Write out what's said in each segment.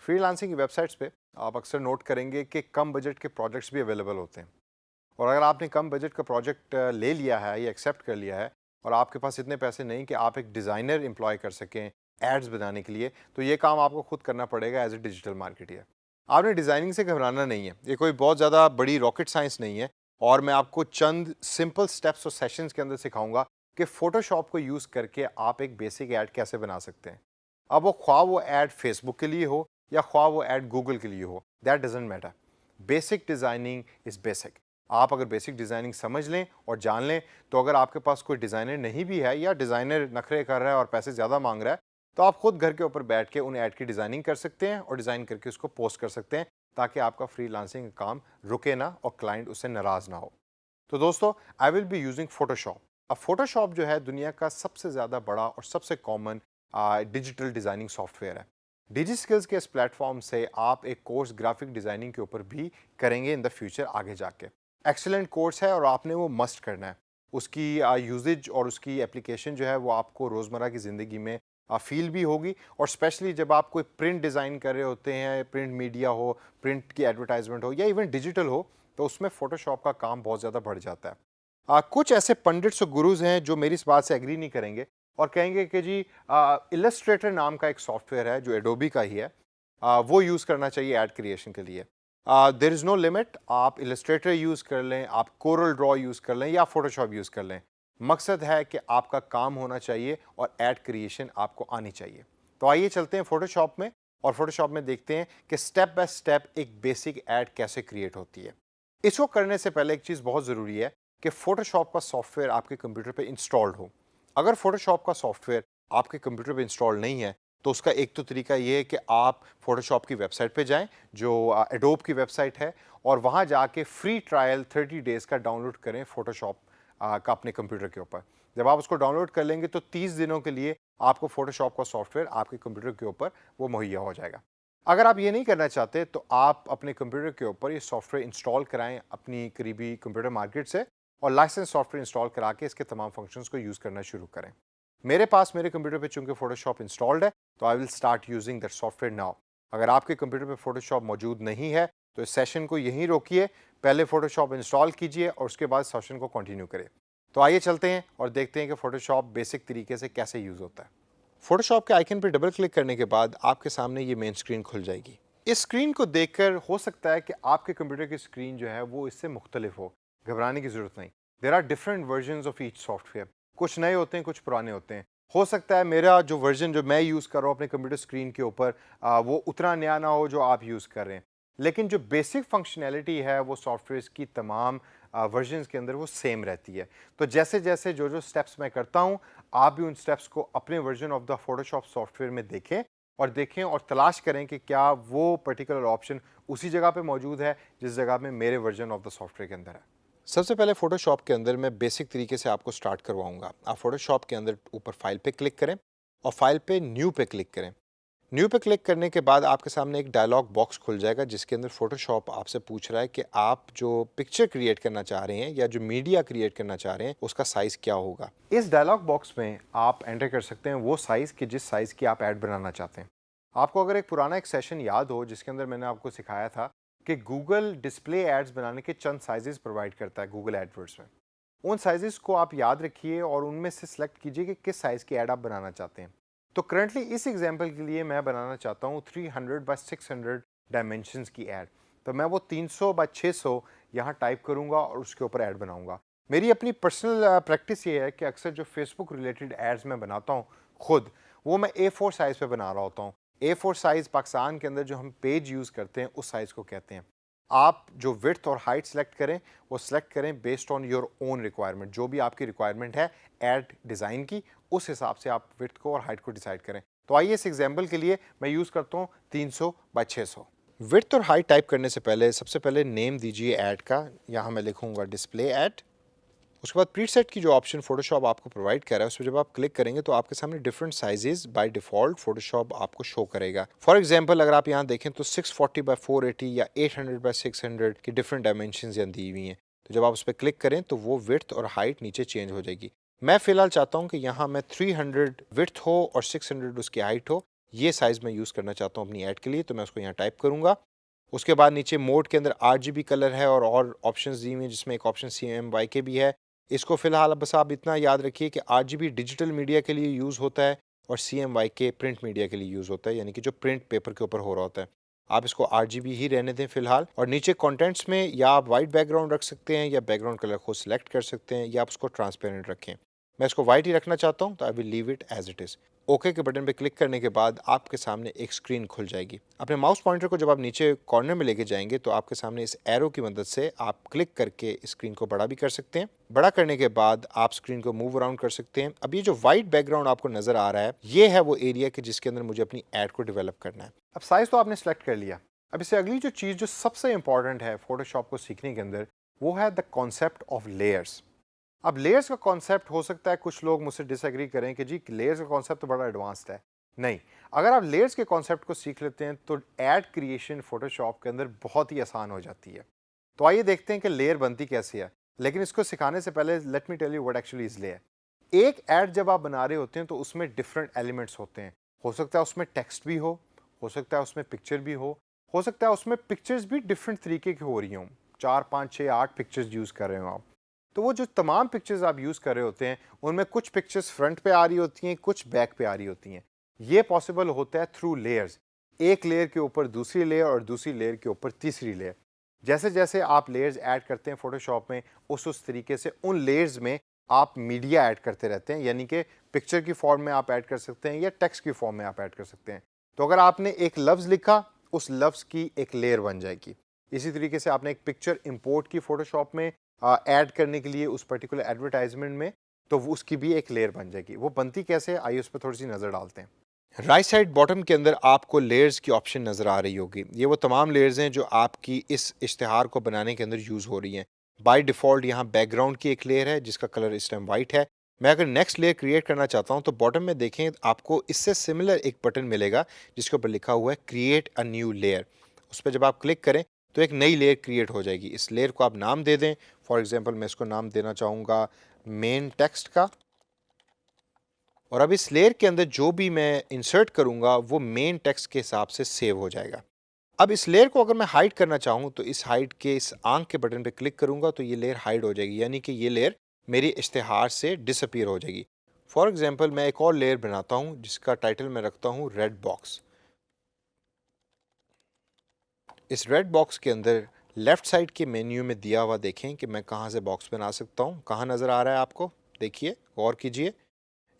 Freelancing की websites पे आप अक्सर नोट करेंगे कि कम बजट के प्रोजेक्ट्स भी अवेलेबल होते हैं। और अगर आपने कम बजट का प्रोजेक्ट ले लिया है या एक्सेप्ट कर लिया है और आपके पास इतने पैसे नहीं कि आप एक डिज़ाइनर एम्प्लॉय कर सकें एड्स बनाने के लिए, तो ये काम आपको खुद करना पड़ेगा एज ए डिजिटल मार्केटर। आपने डिज़ाइनिंग से घबराना नहीं है, ये कोई बहुत ज़्यादा बड़ी रॉकेट साइंस नहीं है। और मैं आपको चंद सिंपल स्टेप्स और सेशंस के अंदर सिखाऊंगा कि फ़ोटोशॉप को यूज़ करके आप एक बेसिक ऐड कैसे बना सकते हैं। अब वो ख्वाह वो ऐड फेसबुक के लिए हो या ख्वाह वो ऐड गूगल के लिए हो, that doesn't matter. Basic designing is basic. आप अगर बेसिक डिज़ाइनिंग समझ लें और जान लें, तो अगर आपके पास कोई डिज़ाइनर नहीं भी है या डिज़ाइनर नखरे कर रहा है और पैसे ज़्यादा मांग रहा है, तो आप खुद घर के ऊपर बैठ के उन ऐड की डिज़ाइनिंग कर सकते हैं और डिज़ाइन करके उसको पोस्ट कर सकते हैं, ताकि आपका फ्रीलांसिंग का काम रुके ना और क्लाइंट उससे नाराज़ ना हो। तो दोस्तों, I will be using Photoshop. अब फोटोशॉप जो है दुनिया का सबसे ज़्यादा बड़ा और सबसे कॉमन डिजिटल डिज़ाइनिंग सॉफ्टवेयर है। डिजी स्किल्स के इस प्लेटफॉर्म से आप एक कोर्स ग्राफिक डिज़ाइनिंग के ऊपर भी करेंगे इन द फ्यूचर आगे जाके। एक्सेलेंट कोर्स है और आपने वो मस्ट करना है। उसकी यूजेज और उसकी एप्लीकेशन जो है वो आपको रोज़मर्रा की ज़िंदगी में फील भी होगी। और स्पेशली जब आप कोई प्रिंट डिज़ाइन कर रहे होते हैं, प्रिंट मीडिया हो, प्रिंट की एडवर्टाइजमेंट हो या इवन डिजिटल हो, तो उसमें फ़ोटोशॉप का काम बहुत ज़्यादा बढ़ जाता है। कुछ ऐसे पंडित्स और गुरुज हैं जो मेरी इस बात से एग्री नहीं करेंगे और कहेंगे कि जी इलस्ट्रेटर नाम का एक सॉफ्टवेयर है जो एडोबी का ही है, वो यूज़ करना चाहिए ऐड क्रिएशन के लिए। देयर इज़ नो लिमिट, आप इलस्ट्रेटर यूज़ कर लें, आप कोरल ड्रॉ यूज़ कर लें या फोटोशॉप यूज़ कर लें। मकसद है कि आपका काम होना चाहिए और ऐड क्रिएशन आपको आनी चाहिए। तो आइए चलते हैं फोटोशॉप में और फोटोशॉप में देखते हैं कि स्टेप बाय स्टेप एक बेसिक ऐड कैसे क्रिएट होती है। इसको करने से पहले एक चीज़ बहुत ज़रूरी है कि फोटोशॉप का सॉफ्टवेयर आपके कंप्यूटर पे इंस्टॉल्ड हो। अगर फोटोशॉप का सॉफ्टवेयर आपके कंप्यूटर पे इंस्टॉल नहीं है, तो उसका एक तो तरीका ये है कि आप फोटोशॉप की वेबसाइट पे जाएं, जो एडोब की वेबसाइट है, और वहां जाके फ्री ट्रायल 30 डेज़ का डाउनलोड करें फोटोशॉप का अपने कंप्यूटर के ऊपर। जब आप उसको डाउनलोड कर लेंगे तो 30 दिनों के लिए आपको फोटोशॉप का सॉफ्टवेयर आपके कंप्यूटर के ऊपर वो मुहैया हो जाएगा। अगर आप ये नहीं करना चाहते, तो आप अपने कंप्यूटर के ऊपर ये सॉफ्टवेयर इंस्टॉल कराएं अपनी करीबी कंप्यूटर मार्केट से और लाइसेंस सॉफ्टवेयर इंस्टॉल करा के इसके तमाम फंक्शंस को यूज़ करना शुरू करें। मेरे पास मेरे कंप्यूटर पे चूंकि फोटोशॉप इंस्टॉल्ड है, तो I will start using that software now. अगर आपके कंप्यूटर पे फोटोशॉप मौजूद नहीं है, तो इस सेशन को यहीं रोकिए, पहले फोटोशॉप इंस्टॉल कीजिए और उसके बाद सेशन को कंटिन्यू करें। तो आइए चलते हैं और देखते हैं कि फोटोशॉप बेसिक तरीके से कैसे यूज़ होता है। फोटोशॉप के आइकन पर डबल क्लिक करने के बाद आपके सामने ये मेन स्क्रीन खुल जाएगी। इस स्क्रीन को देखकर हो सकता है कि आपके कंप्यूटर की स्क्रीन जो है वो इससे मुख्तलिफ हो। घबराने की ज़रूरत नहीं। There are different versions of each software. कुछ नए होते हैं, कुछ पुराने होते हैं। हो सकता है मेरा जो वर्जन जो मैं यूज़ कर रहा हूँ अपने कंप्यूटर स्क्रीन के ऊपर, वो उतना नया ना हो जो आप यूज़ कर रहे हैं। लेकिन जो बेसिक फंक्शनैलिटी है वो सॉफ्टवेयर की तमाम वर्जन्स के अंदर वो सेम रहती है। तो जैसे जैसे जो जो स्टेप्स मैं करता हूँ, आप भी उन स्टेप्स को अपने version of the Photoshop software में देखें और तलाश करें कि क्या वो पर्टिकुलर ऑप्शन उसी जगह पे मौजूद है जिस जगह में मेरे वर्जन ऑफ द सॉफ्टवेयर के अंदर है। सबसे पहले फोटोशॉप के अंदर मैं बेसिक तरीके से आपको स्टार्ट करवाऊंगा। आप फोटोशॉप के अंदर ऊपर फाइल पे क्लिक करें और फाइल पे न्यू पे क्लिक करें। न्यू पे क्लिक करने के बाद आपके सामने एक डायलॉग बॉक्स खुल जाएगा, जिसके अंदर फोटोशॉप आपसे पूछ रहा है कि आप जो पिक्चर क्रिएट करना चाह रहे हैं या जो मीडिया क्रिएट करना चाह रहे हैं उसका साइज़ क्या होगा। इस डायलॉग बॉक्स में आप एंटर कर सकते हैं वो साइज़ कि जिस साइज़ की आप ऐड बनाना चाहते हैं। आपको अगर एक पुराना एक सेशन याद हो जिसके अंदर मैंने आपको सिखाया था कि गूगल डिस्प्ले एड्स बनाने के चंद साइजेस प्रोवाइड करता है गूगल एडवर्ड्स में, उन साइजेस को आप याद रखिए और उनमें से सिलेक्ट कीजिए कि किस साइज़ की ऐड आप बनाना चाहते हैं। तो करंटली इस एग्जांपल के लिए मैं बनाना चाहता हूँ 300 बाय 600 डायमेंशंस की ऐड। तो मैं वो 300 बाय 600 यहाँ टाइप करूँगा और उसके ऊपर ऐड बनाऊँगा। मेरी अपनी पर्सनल प्रैक्टिस ये है कि अक्सर जो फेसबुक रिलेटेड एड्स मैं बनाता हूँ खुद, वो मैं A4 साइज़ पे बना रहा होता हूँ। A4 साइज़ पाकिस्तान के अंदर जो हम पेज यूज़ करते हैं उस साइज़ को कहते हैं। आप जो विड्थ और हाइट सेलेक्ट करें, वो सेलेक्ट करें based on your own requirement. जो भी आपकी रिक्वायरमेंट है ऐड डिज़ाइन की, उस हिसाब से आप विड्थ को और हाइट को डिसाइड करें। तो आइए इस एग्जांपल के लिए मैं यूज़ करता हूँ 300 बाय 600। विड्थ और हाइट टाइप करने से पहले सबसे पहले नेम दीजिए ऐड का। यहाँ मैं लिखूँगा डिस्प्ले ऐड। उसके बाद प्रीसेट की जो ऑप्शन फोटोशॉप आपको प्रोवाइड कर रहा है, उस पर जब आप क्लिक करेंगे तो आपके सामने different sizes by default Photoshop आपको शो करेगा। फॉर एग्जांपल अगर आप यहाँ देखें तो 640 बाय 480 या 800 बाय 600 की डिफरेंट डायमेंशंस यहाँ दी हुई हैं। तो जब आप उस पर क्लिक करें तो वो विड्थ और हाइट नीचे चेंज हो जाएगी। मैं फ़िलहाल चाहता हूँ कि यहाँ मैं 300 विड्थ हो और 600 उसकी हाइट हो, ये साइज़ मैं यूज़ करना चाहता हूँ अपनी ऐड के लिए, तो मैं उसको यहाँ टाइप करूँगा। उसके बाद नीचे मोड के अंदर आरजीबी कलर है और ऑप्शंस दी हुई हैं, जिसमें एक ऑप्शन CMYK भी है। इसको फ़िलहाल बस आप इतना याद रखिए कि आरजीबी डिजिटल मीडिया के लिए यूज़ होता है और CMYK प्रिंट मीडिया के लिए यूज़ होता है, यानी कि जो प्रिंट पेपर के ऊपर हो रहा होता है। आप इसको आरजीबी ही रहने दें फ़िलहाल। और नीचे कंटेंट्स में या आप वाइट बैकग्राउंड रख सकते हैं या बैकग्राउंड कलर को सिलेक्ट कर सकते हैं या आप उसको ट्रांसपेरेंट रखें। मैं इसको वाइट ही रखना चाहता हूँ, तो I will leave it as it is. Okay के बटन पे क्लिक करने के बाद आपके सामने एक स्क्रीन खुल जाएगी। अपने माउस पॉइंटर को जब आप नीचे कॉर्नर में लेके जाएंगे तो आपके सामने इस एरो की मदद से आप क्लिक करके स्क्रीन को बड़ा भी कर सकते हैं। बड़ा करने के बाद आप स्क्रीन को मूव अराउंड कर सकते हैं। अब ये जो वाइट बैकग्राउंड आपको नजर आ रहा है, ये है वो एरिया कि जिसके अंदर मुझे अपनी एड को डेवलप करना है। अब साइज तो आपने सेलेक्ट कर लिया। अब इससे अगली जो चीज़ जो सबसे इंपॉर्टेंट है फोटोशॉप को सीखने के अंदर, वो है द कॉन्सेप्ट ऑफ लेयर्स। अब लेयर्स का कॉन्सेप्ट हो सकता है कुछ लोग मुझसे डिसएग्री करें कि जी लेयर्स का कॉन्सेप्ट तो बड़ा एडवांस्ड है। नहीं, अगर आप लेयर्स के कॉन्सेप्ट को सीख लेते हैं तो एड क्रिएशन फोटोशॉप के अंदर बहुत ही आसान हो जाती है। तो आइए देखते हैं कि लेयर बनती कैसे है। लेकिन इसको सिखाने से पहले let me tell you what actually is layer. एक ऐड जब आप बना रहे होते हैं तो उसमें डिफरेंट एलिमेंट्स होते हैं। हो सकता है उसमें टेक्स्ट भी हो सकता है उसमें पिक्चर भी हो सकता है उसमें पिक्चर्स भी डिफरेंट तरीके की हो रही हों, 4 5 6 8 पिक्चर्स यूज़ कर रहे हो आप। तो वो जो तमाम पिक्चर्स आप यूज़ कर रहे होते हैं उनमें कुछ पिक्चर्स फ्रंट पे आ रही होती हैं, कुछ बैक पे आ रही होती हैं। ये पॉसिबल होता है थ्रू लेयर्स। एक लेयर के ऊपर दूसरी लेयर और दूसरी लेयर के ऊपर तीसरी लेयर। जैसे जैसे आप लेयर्स ऐड करते हैं फोटोशॉप में, उस तरीके से उन लेयर्स में आप मीडिया ऐड करते रहते हैं, यानी कि पिक्चर की फॉर्म में आप ऐड कर सकते हैं या टेक्स्ट की फॉर्म में आप ऐड कर सकते हैं। तो अगर आपने एक लफ्ज़ लिखा, उस लफ्ज़ की एक लेयर बन जाएगी। इसी तरीके से आपने एक पिक्चर इंपोर्ट की फोटोशॉप में ऐड करने के लिए उस पर्टिकुलर एडवर्टाइजमेंट में, तो वो उसकी भी एक लेयर बन जाएगी। वो बनती कैसे है, आइए उस पर थोड़ी सी नज़र डालते हैं। राइट साइड बॉटम के अंदर आपको लेयर्स की ऑप्शन नज़र आ रही होगी। ये वो तमाम लेयर्स हैं जो आपकी इस इश्तिहार को बनाने के अंदर यूज़ हो रही हैं। बाय डिफ़ॉल्ट यहाँ बैकग्राउंड की एक लेयर है जिसका कलर इस टाइम वाइट है। मैं अगर नेक्स्ट लेयर क्रिएट करना चाहता हूँ तो बॉटम में देखें, आपको इससे सिमिलर एक बटन मिलेगा जिसके ऊपर लिखा हुआ है क्रिएट अ न्यू लेयर। उस पर जब आप क्लिक करें तो एक नई लेयर क्रिएट हो जाएगी। इस लेयर को आप नाम दे दें। फॉर एग्जांपल मैं इसको नाम देना चाहूँगा मेन टेक्स्ट का। और अब इस लेयर के अंदर जो भी मैं इंसर्ट करूँगा वो मेन टेक्स्ट के हिसाब से सेव हो जाएगा। अब इस लेयर को अगर मैं हाइड करना चाहूँ तो इस हाइड के इस आंख के बटन पे क्लिक करूँगा तो ये लेयर हाइड हो जाएगी, यानी कि ये लेयर मेरी इश्तिहार से डिसअपीयर हो जाएगी। फॉर एग्जांपल मैं एक और लेयर बनाता हूँ जिसका टाइटल मैं रखता हूँ रेड बॉक्स। इस रेड बॉक्स के अंदर लेफ्ट साइड के मेन्यू में दिया हुआ देखें कि मैं कहाँ से बॉक्स बना सकता हूँ। कहाँ नज़र आ रहा है आपको? देखिए, गौर कीजिए।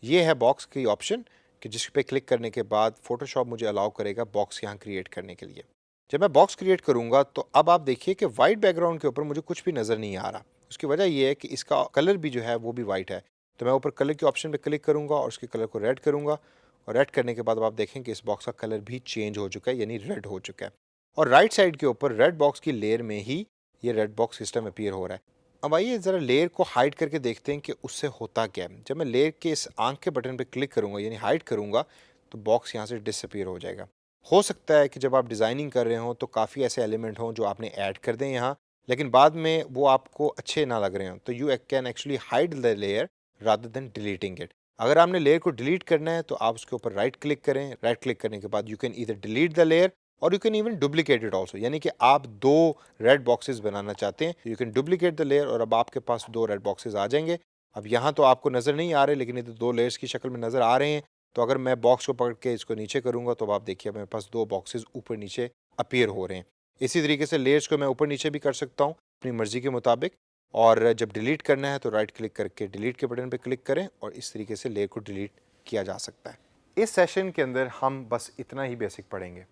ये है बॉक्स की ऑप्शन कि जिस पे क्लिक करने के बाद फोटोशॉप मुझे अलाउ करेगा बॉक्स यहाँ क्रिएट करने के लिए। जब मैं बॉक्स क्रिएट करूँगा तो अब आप देखिए कि वाइट बैकग्राउंड के ऊपर मुझे कुछ भी नज़र नहीं आ रहा। उसकी वजह ये है कि इसका कलर भी जो है वो भी वाइट है। तो मैं ऊपर कलर के ऑप्शन पे क्लिक करूँगा और उसके कलर को रेड करूँगा और रेड करने के बाद अब आप देखें कि इस बॉक्स का कलर भी चेंज हो चुका है, यानी रेड हो चुका है। और राइट साइड के ऊपर रेड बॉक्स की लेयर में ही ये रेड बॉक्स सिस्टम अपीयर हो रहा है। अब आइए ज़रा लेयर को हाइड करके देखते हैं कि उससे होता क्या है। जब मैं लेयर के इस आंख के बटन पे क्लिक करूँगा यानी हाइड करूँगा तो बॉक्स यहाँ से डिसअपीयर हो जाएगा। हो सकता है कि जब आप डिज़ाइनिंग कर रहे हों तो काफ़ी ऐसे एलिमेंट हों जो आपने ऐड कर दें यहाँ, लेकिन बाद में वो आपको अच्छे ना लग रहे हों, तो you can actually hide the layer rather than deleting it. अगर आपने लेयर को डिलीट करना है तो आप उसके ऊपर राइट क्लिक करें। राइट क्लिक करने के बाद you can either delete the layer और you can even duplicate it also, यानी कि आप दो रेड बॉक्सेस बनाना चाहते हैं, you can duplicate the layer और अब आपके पास दो रेड बॉक्सेस आ जाएंगे। अब यहाँ तो आपको नज़र नहीं आ रहे लेकिन ये तो दो लेयर्स की शक्ल में नज़र आ रहे हैं। तो अगर मैं बॉक्स को पकड़ के इसको नीचे करूँगा तो आप देखिए मेरे पास दो बॉक्सेस ऊपर नीचे अपीयर हो रहे हैं। इसी तरीके से लेयर्स को मैं ऊपर नीचे भी कर सकता हूँ अपनी मर्ज़ी के मुताबिक। और जब डिलीट करना है तो राइट क्लिक करके डिलीट के बटन पर क्लिक करें और इस तरीके से लेयर को डिलीट किया जा सकता है। इस सेशन के अंदर हम बस इतना ही बेसिक पढ़ेंगे।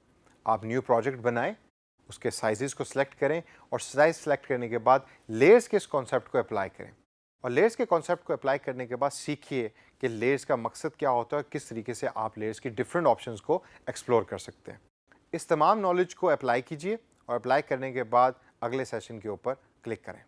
आप न्यू प्रोजेक्ट बनाएं, उसके साइजेस को सिलेक्ट करें और साइज सेलेक्ट करने के बाद लेयर्स के इस कॉन्सेप्ट को अप्लाई करें। और लेयर्स के कॉन्सेप्ट को अप्लाई करने के बाद सीखिए कि लेयर्स का मकसद क्या होता है और किस तरीके से आप लेयर्स की डिफरेंट ऑप्शंस को एक्सप्लोर कर सकते हैं। इस तमाम नॉलेज को अप्लाई कीजिए और अप्लाई करने के बाद अगले सेशन के ऊपर क्लिक करें।